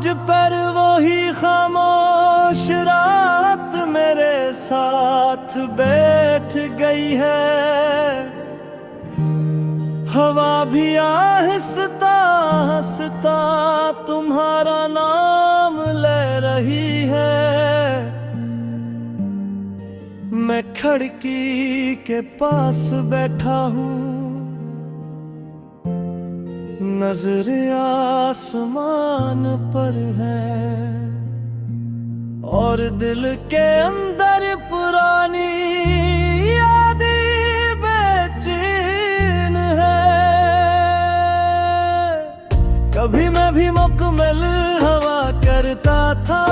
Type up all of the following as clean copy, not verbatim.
मुझ पर वो ही खामोश रात मेरे साथ बैठ गई है। हवा भी आहिस्ता आहिस्ता तुम्हारा नाम ले रही है। मैं खिड़की के पास बैठा हूँ, नजर आसमान पर है और दिल के अंदर पुरानी यादें बेचैन है। कभी मैं भी मुकम्मल हवा करता था,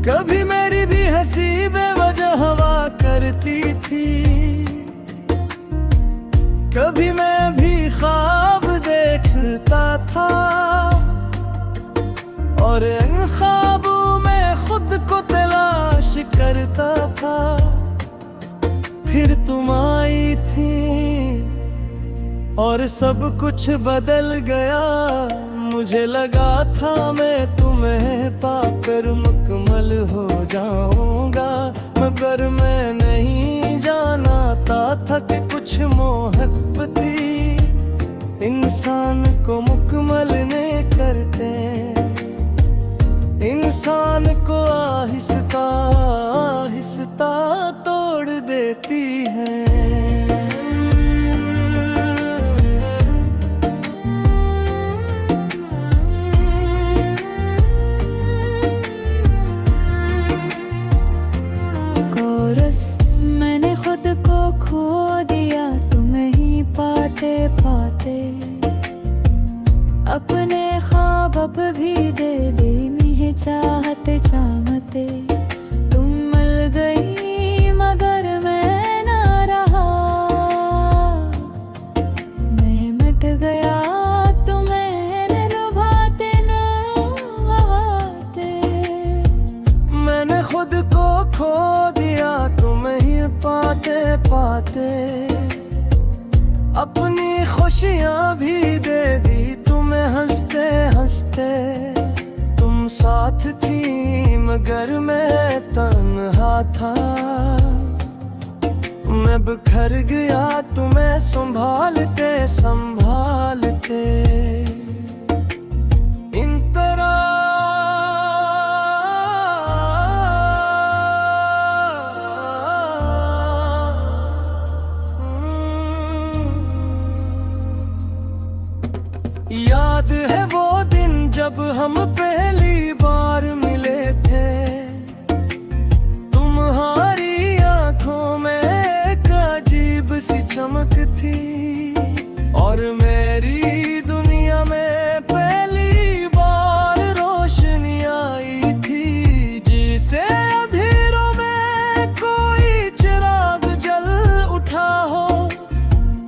कभी मेरी भी हंसी बेवजह हवा करती थी। कभी मैं भी ख्वाब देखता था और इन ख्वाबों में खुद को तलाश करता था। फिर तुम आई थी और सब कुछ बदल गया। मुझे लगा था मैं तुम्हें पाकर मुकम्मल हो जाऊंगा, मगर मैं नहीं जानता था कि कुछ मोहब्बती इंसान को मुकम्मल नहीं करते। इंसान को आहिस्ता आहिस्ता तोड़ देती है। मैंने खुद को खो दिया तुम्हें ही पाते पाते। अपने ख्वाब अब भी दे दी मुझे चाहते चाहते। तुम मिल गई मगर मैं ना रहा, मैं मिट गया तुम्हें लुभाते लुभाते। मैंने खुद को खो दिया तुम्हें ही पाते पाते। अपनी खुशियाँ भी दे दी तुम्हें हंसते हंसते। तुम साथ थी मगर मैं तन्हा था। मैं बिखर गया तुम्हें संभालते संभालते। इन तरह याद है वो दिन जब हम पहली बार मिले थे। तुम्हारी आंखों में एक अजीब सी चमक थी और मेरी दुनिया में पहली बार रोशनी आई थी। जिसे अंधेरों में कोई चिराग जल उठा हो।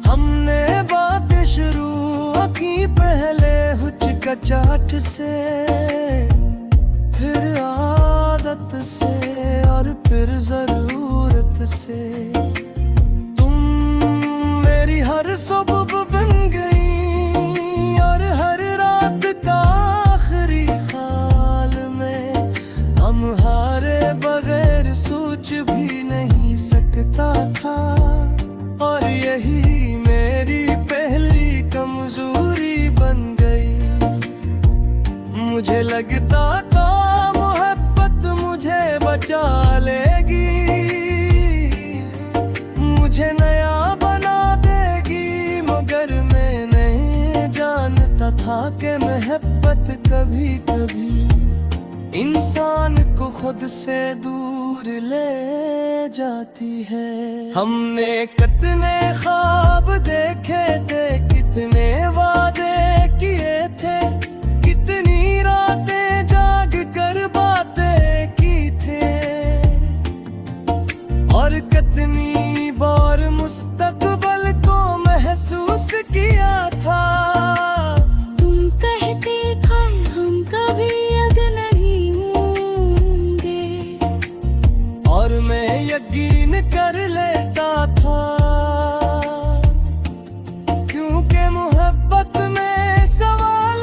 हमने बातें शुरू की पहले हुचकचाहट से, फिर आदत से और फिर जरूरत से। तुम मेरी हर सुबह बन गई और हर रात का आखिरी ख्याल में हमारे बगैर सोच भी नहीं सकता था। और यही मेरी पहली कमजोरी बन गई। मुझे लगता था मोहब्बत मुझे बचा लेगी, मुझे नया बना देगी। मगर मैं नहीं जानता था कि मोहब्बत कभी कभी इंसान को खुद से दूर ले जाती है। हमने कितने ख्वाब देखे थे, कितने वादे किए थे, कितनी रातें जाग कर बातें की थे और कितनी बार मुस्तकबल को महसूस किया था। तुम कहते थे हम कभी अलग नहीं होंगे और मैं यकीन कर लेता था, क्योंकि मोहब्बत में सवाल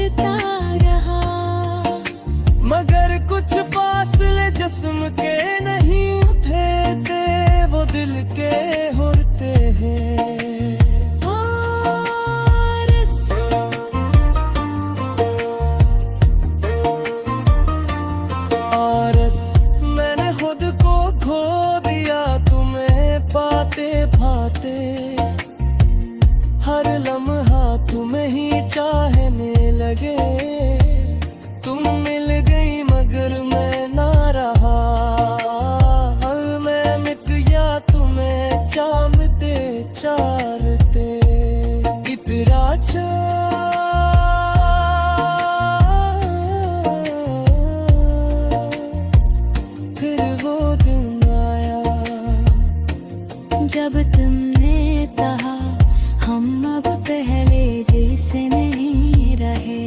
करता रहा। मगर कुछ फासले जिस्म के नहीं थे, वो दिल के होते हैं। आरस मैंने खुद को खो दिया तुम्हें पाते पाते, हर लम्हा तुम्हें ही चाहने लगे। तुम मिल गई मगर मैं ना रहा, मैं मिट गया तुम्हें चाहते चाहते। इतरा फिर वो दिन आया जब तुमने कहा हम अब पहले जैसे नहीं रहे।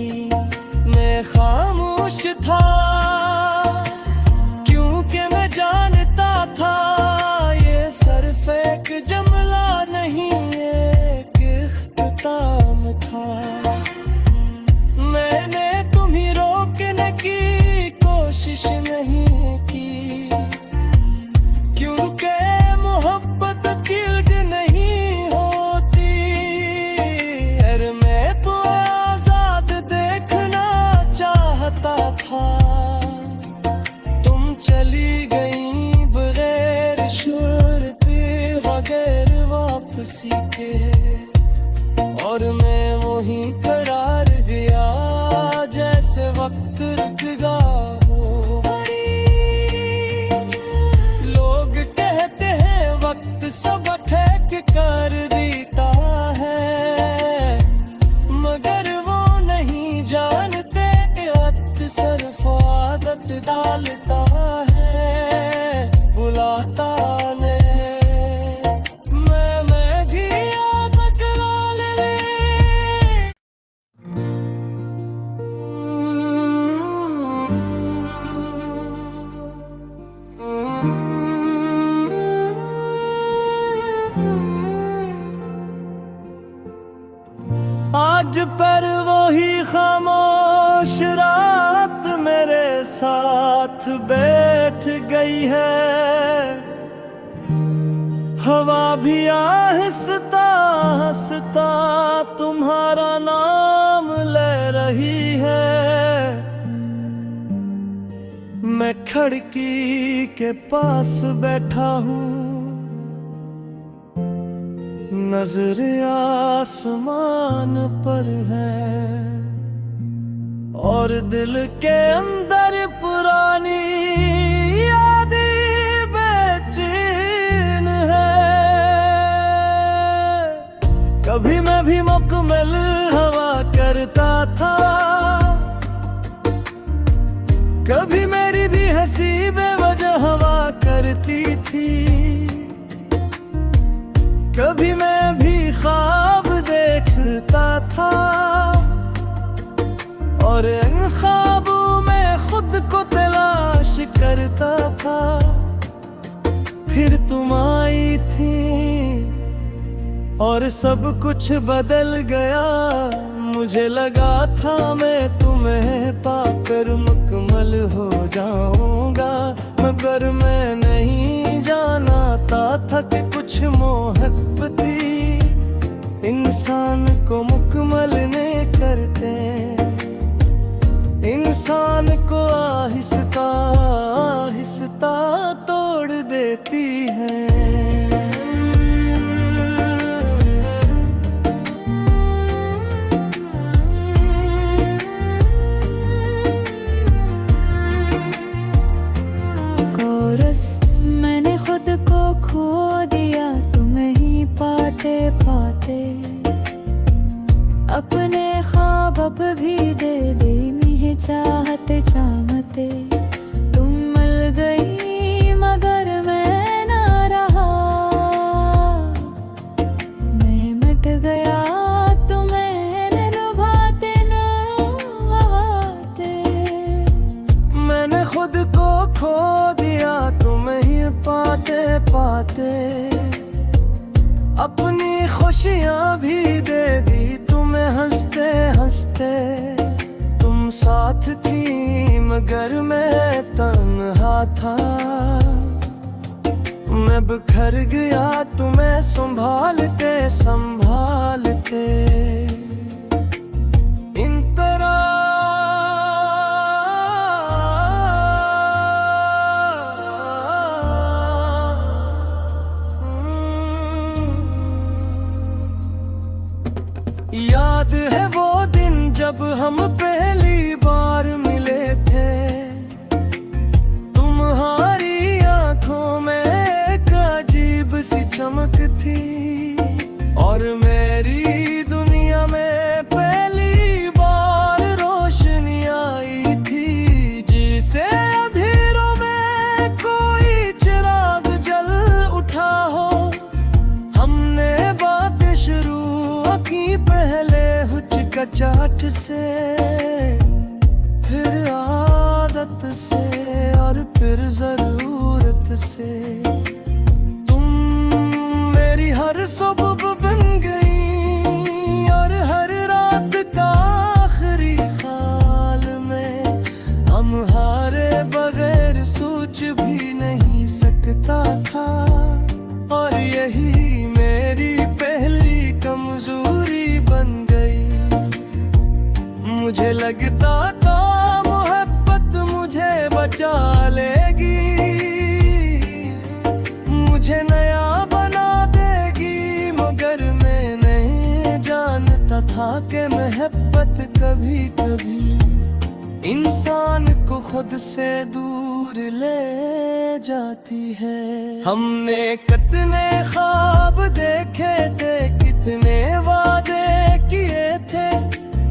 मैं खामोश था क्योंकि मैं जानता था ये सिर्फ एक जुमला नहीं, एक इख्तिताम था। मैंने तुम्हें रोकने की कोशिश नहीं की, क्योंकि मोहब्बत गिल्ड नहीं होती। अरे मैं तो आजाद देखना चाहता था, तुम चली गई बगैर शुर पे, बगैर वापसी के। और मैं वहीं करार गया जैसे वक्त रुक गया हो। लोग कहते हैं वक्त सबक है कर देता है, मगर वो नहीं जानते वक्त सिर्फ आदत डालता है, बुलाता नहीं। मैं भी आदत डाल ले। आज पर वो ही खामोश रात मेरे साथ बैठ गई है। हवा भी आहिस्ता हंसता तुम्हारा नाम ले रही है। मैं खिड़की के पास बैठा हूँ, नजर आसमान पर है, और दिल के अंदर पुरानी यादें बेचैन है। कभी मैं भी मुकम्मल हवा करता था, कभी मेरी भी हंसी बेवजह हवा करती थी। कभी मैं भी ख्वाब देखता था, और इन ख्वाबों में खुद को तलाश करता था। फिर तुम आई थी और सब कुछ बदल गया। मुझे लगा था मैं तुम्हें पाकर मुकम्मल हो जाऊंगा, मगर मैं नहीं जानता था कि कुछ मोहब्बती इंसान को मुकम्मल नहीं करते। इंसान को आहिस्ता आहिस्ता तोड़ देती है। मैंने खुद को खो दिया तुम्हें ही पाते पाते। अपने ख्वाब अब भी दे दी मुझे चाहते चाहते। तुम मिल गई मगर मैं ना रहा, मैं मिट गया तुम्हें लुभाते नभाते। मैंने खुद को खो दिया तुम्हें ही पाते पाते। अपनी खुशियाँ भी दे दी तुम्हें हंसते हंसते। मगर मैं तन्हा था। मैं बिखर गया तुम्हें संभालते संभालते। इन तरह याद है वो दिन जब हम पहली बार मिले थे। तुम्हारी आंखों में एक अजीब सी चमक थी और मेरी दुनिया में पहली बार रोशनी आई थी। जिसे अंधेरों में कोई चिराग जल उठा हो। हमने बातें शुरू की पहले हिचकिचाहट से, फिर आदत से और फिर जरूरत से। तुम मेरी हर सुबह बन गई और हर रात का आखिरी ख्याल में। हमारे बगैर सोच भी नहीं सकता था और यही मेरी पहली कमजोरी बन गई। मुझे लगता था मोहब्बत मुझे बचा लेगी, मुझे नया बना देगी। मगर मैं नहीं जानता था कि मोहब्बत कभी कभी इंसान को खुद से दूर ले जाती है। हमने कितने ख्वाब देखे थे, कितने वादे किए थे,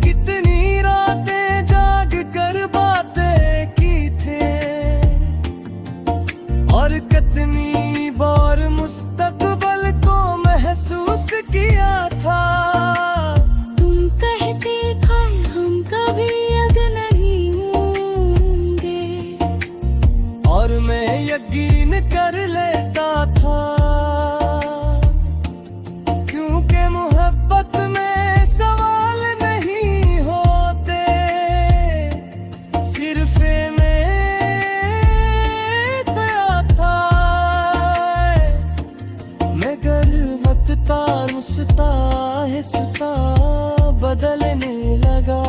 कितनी रातें जाग कर बातें की थे और कितनी बार मुस्तकबल को महसूस किया था। तुम कहते थे हम कभी अलग नहीं होंगे और मैं यकीन कर लेता था, क्योंकि मोहब्बत में सवाल नहीं होते, सिर्फ मैं गया था। मगर वक्त का रुसता हिस्सा बदलने लगा।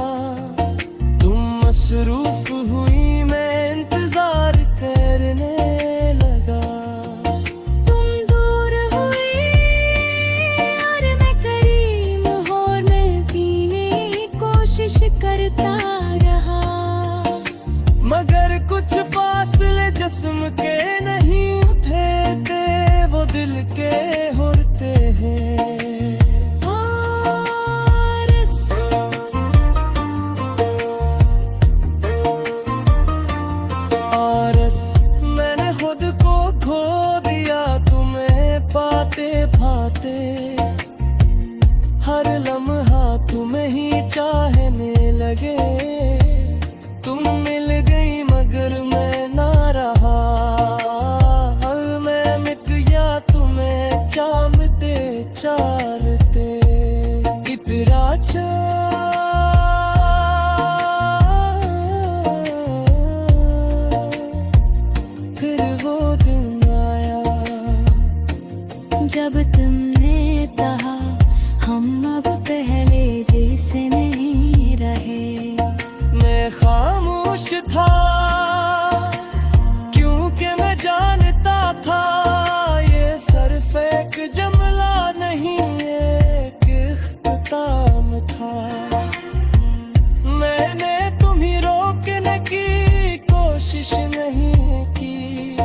तुम मसरूफ हुई, मैं इंतजार करने लगा। तुम दूर हुई और मैं करीब और मैं पीने की कोशिश करता रहा। मगर कुछ फासले जिस्म के नहीं उठे थे, वो दिल के होते हैं। मैंने खुद को खो दिया तुम्हें पाते पाते। हर लम्हा तुम्हें ही चाहने लगे। तुम मिल गई मगर मैं ना रहा। मैं मिट गया तुम्हें चाहते चाहते। इतना फिर वो दिन आया जब तुमने कहा हम अब पहले जैसे नहीं रहे। मैं खामोश था क्योंकि मैं जानता था ये सिर्फ एक जुमला नहीं, एक इख्तिताम था। मैंने तुम्हें रोकने की कोशिश नहीं की,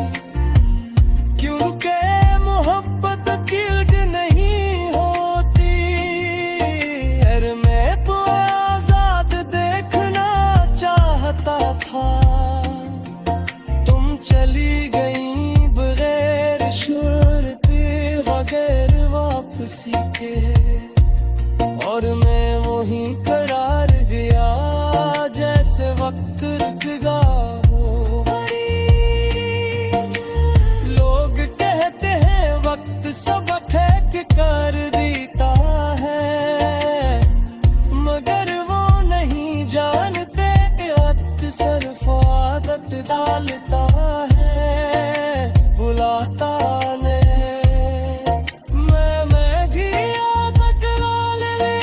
क्योंकि मोहब्बत गिल्ड नहीं होती। और मैं आजाद देखना चाहता था। तुम चली गई बगैर टालता है बुलाता नहीं। मैं भी आदत डाल ली।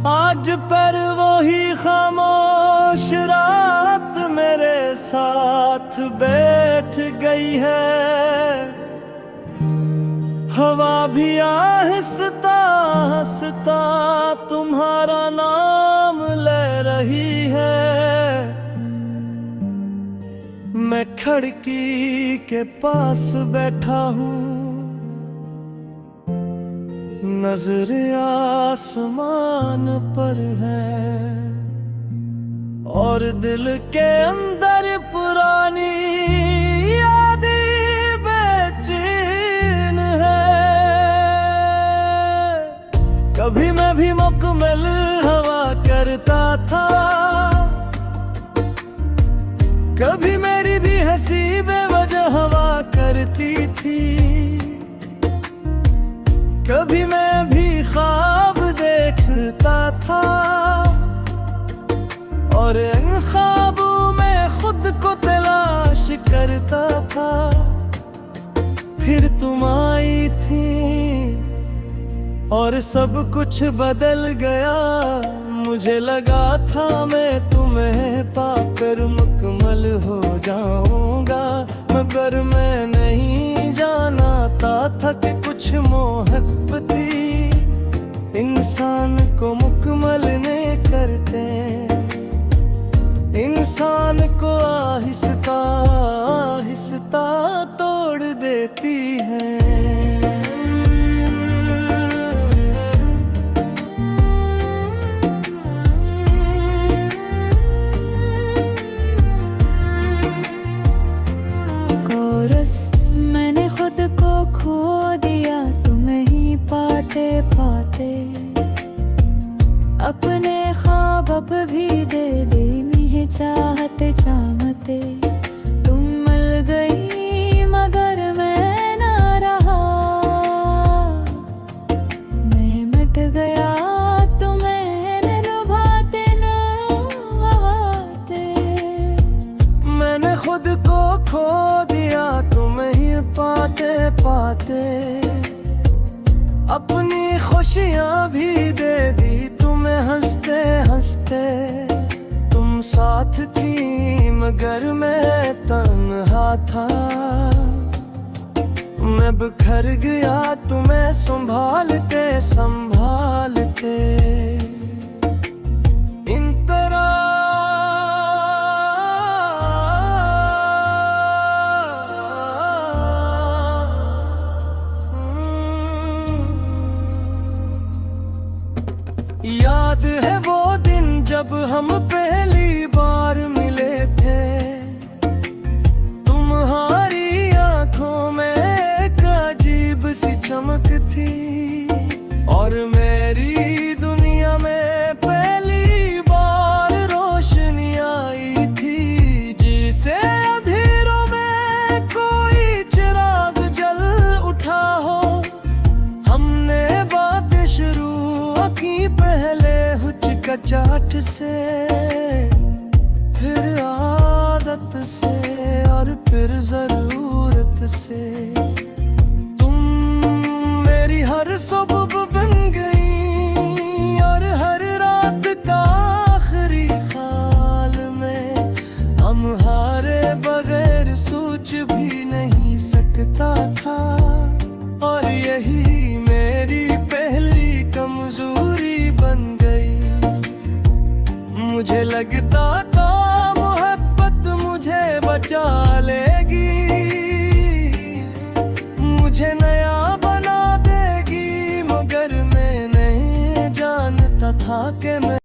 आज पर वही खामोश रात मेरे साथ बैठ गई है। हवा भी आहिस्ता आहिस्ता तुम्हारा नाम ले रही है। मैं खिड़की के पास बैठा हूँ, नजर आसमान पर है और दिल के अंदर पुरानी यादें बेचैन है। कभी मैं भी मुकम्मल हवा करता था, कभी मेरी भी हंसी बेवजह हवा करती थी। कभी मैं भी ख्वाब देखता था और इन ख्वाबों में खुद को तलाश करता था। फिर तुम आई थी और सब कुछ बदल गया। मुझे लगा था मैं तुम्हें पाकर मुकम्मल हो जाऊंगा, मगर मैं नहीं जानता था कि कुछ मोहब्बती इंसान को मुकम्मल नहीं करते। इंसान को आहिस्ता आहिस्ता तोड़ देती है। मैंने खुद को खो दिया तुम्हें ही पाते पाते। अपने ख्वाब अब भी दे दी मुझे चाहते चाहते। तुम मिल गई मगर मैं ना रहा। मैं मिट गया तुम्हें लुभाते नभाते। मैंने खुद को खो दिया तुम्हें ही पाते पाते। अपनी खुशियां भी दे दी तुम्हें हंसते हंसते। तुम साथ थी मगर मैं तन्हा था। मैं बिखर गया तुम्हें संभालते संभालते। इन तरह याद है वो दिन जब हम पहली बार मिले थे। तुम्हारी आंखों में एक अजीब सी चमक थी और मेरी दुनिया में पहली बार रोशनी आई थी। जिसे अंधेरों में कोई चिराग जल उठा हो। हमने बातें शुरू की पहले हुचकचाहट से, फिर आदत से और फिर जरूरत से। तुम मेरी हर सुबह बन गई और हर रात का आखिरी ख्याल में। हमारे बगैर सोच भी नहीं सकता था और यही मेरी पहली कमजोरी बन गई। मुझे लगता था मोहब्बत मुझे बचा लेगी, मुझे नया बना देगी, मगर मैं नहीं जानता था कि मैं